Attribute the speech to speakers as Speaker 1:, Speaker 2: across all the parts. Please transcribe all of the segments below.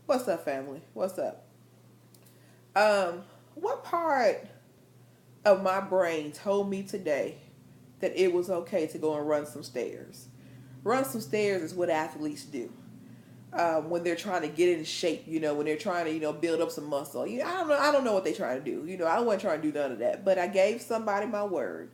Speaker 1: What's up, family? What's up? Um, what part of my brain told me today that it was okay to go and run some stairs? Run some stairs is what athletes do when they're trying to get in shape. When they're trying to build up some muscle. I don't know what they're trying to do. I wasn't trying to do none of that. But I gave somebody my word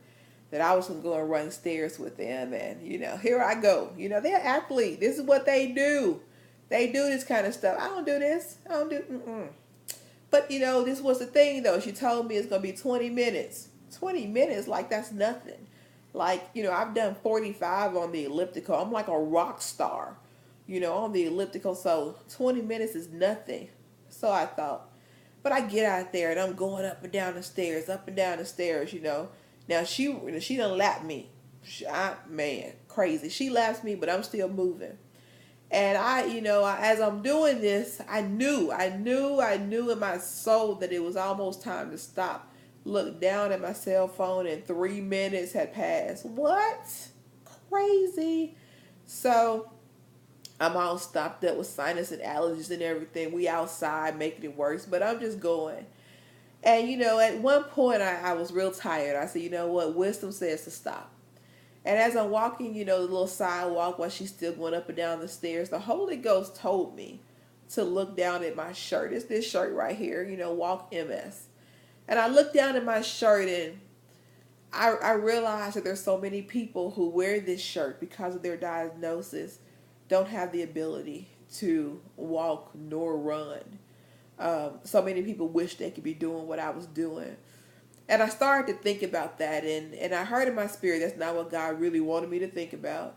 Speaker 1: that I was going to go and run stairs with them, and here I go. They're athletes. This is what they do. They do this kind of stuff. I don't do this. I don't do. Mm-mm. But this was the thing though. She told me it's gonna be 20 minutes. 20 minutes, like that's nothing. Like, I've done 45 on the elliptical. I'm like a rock star, on the elliptical. So 20 minutes is nothing. So I thought. But I get out there and I'm going up and down the stairs, up and down the stairs. Now she done lapped me. Man, crazy. She laps me, but I'm still moving. And as I'm doing this, I knew in my soul that it was almost time to stop. Look down at my cell phone, and 3 minutes had passed. What? Crazy. So I'm all stopped up with sinus and allergies and everything. We outside making it worse, but I'm just going. And at one point, I was real tired. I said, you know what? Wisdom says to stop. And as I'm walking, the little sidewalk while she's still going up and down the stairs, the Holy Ghost told me to look down at my shirt. It's this shirt right here, Walk MS. And I looked down at my shirt, and I realized that there's so many people who wear this shirt because of their diagnosis don't have the ability to walk nor run. So many people wish they could be doing what I was doing. And I started to think about that, and I heard in my spirit that's not what God really wanted me to think about.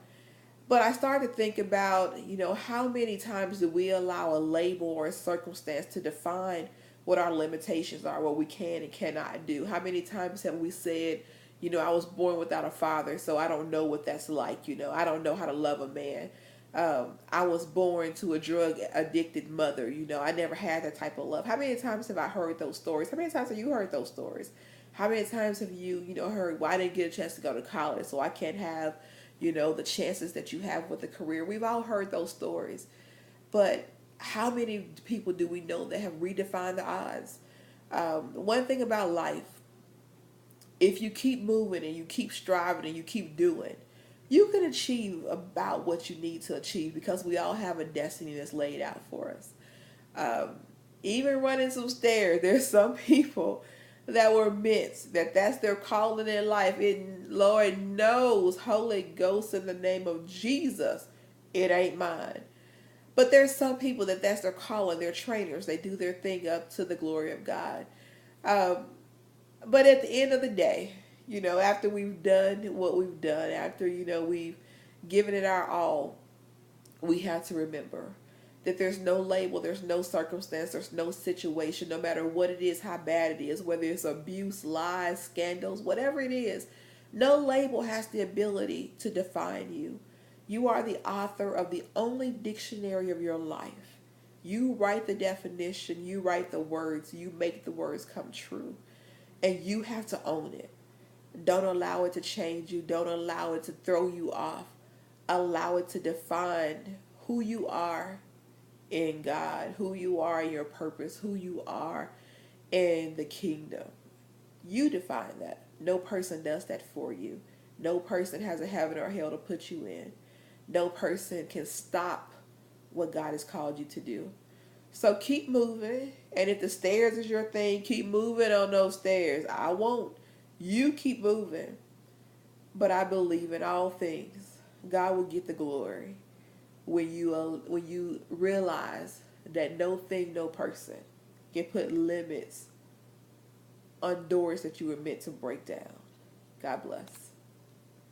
Speaker 1: But I started to think about, how many times do we allow a label or a circumstance to define what our limitations are, what we can and cannot do? How many times have we said, I was born without a father, so I don't know what that's like, I don't know how to love a man. I was born to a drug addicted mother, I never had that type of love. How many times have I heard those stories? How many times have you heard those stories? How many times have you, heard, well, I didn't get a chance to go to college, so I can't have, the chances that you have with a career? We've all heard those stories. But how many people do we know that have redefined the odds? One thing about life, if you keep moving and you keep striving and you keep doing, you can achieve about what you need to achieve because we all have a destiny that's laid out for us. Um, Even running some stairs, there's some people that were meant that's their calling in life. It, Lord knows, Holy Ghost, in the name of Jesus, it ain't mine. But there's some people that's their calling. They're trainers. They do their thing up to the glory of God. Um, but at the end of the day, after we've done what we've done, after we've given it our all, we have to remember that there's no label, there's no circumstance, there's no situation, no matter what it is, how bad it is, whether it's abuse, lies, scandals, whatever it is, no label has the ability to define you. You are the author of the only dictionary of your life. You write the definition, you write the words, you make the words come true. And you have to own it. Don't allow it to change you, don't allow it to throw you off. Allow it to define who you are in God, who you are in your purpose, who you are in the kingdom. You define that. No person does that for you. No person has a heaven or hell to put you in. No person can stop what God has called you to do. So keep moving. And if the stairs is your thing, keep moving on those stairs. I won't. You keep moving. But I believe in all things, God will get the glory when you realize that no thing, no person can put limits on doors that you were meant to break down. God bless.